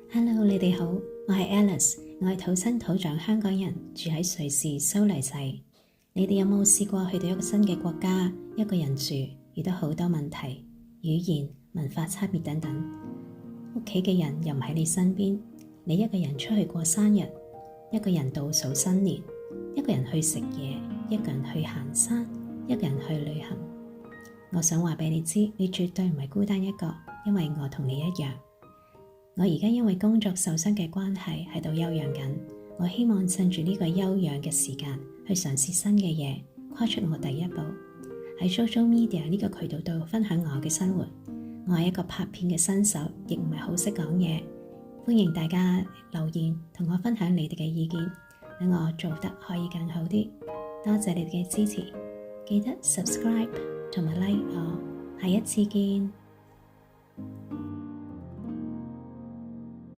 Hello，你哋好，我係 Alice，我係土生土長香港人，住喺瑞士蘇黎世。你哋有冇試過去到一個新嘅國家，一個人住，遇到好多問題，語言、文化差別等等，屋企嘅人又唔喺你身邊，你一個人出去過生日，一個人倒數新年，一個人去食嘢，一個人去行山，一個人去旅行。我想話俾你知，你絕對唔係孤單一個，因為我同你一樣。我而家因為工作受傷嘅關係喺度休養緊，我希望趁住呢個休養嘅時間去嘗試新嘅嘢，跨出我第一步，喺 social media 呢個渠道度分享我嘅生活。我係一個拍片嘅新手，亦唔係好識講嘢，歡迎大家留言同我分享你哋嘅意見，等我做得可以更好啲。多謝你哋嘅支持，記得 subscribe 同埋 like 我，下一次見。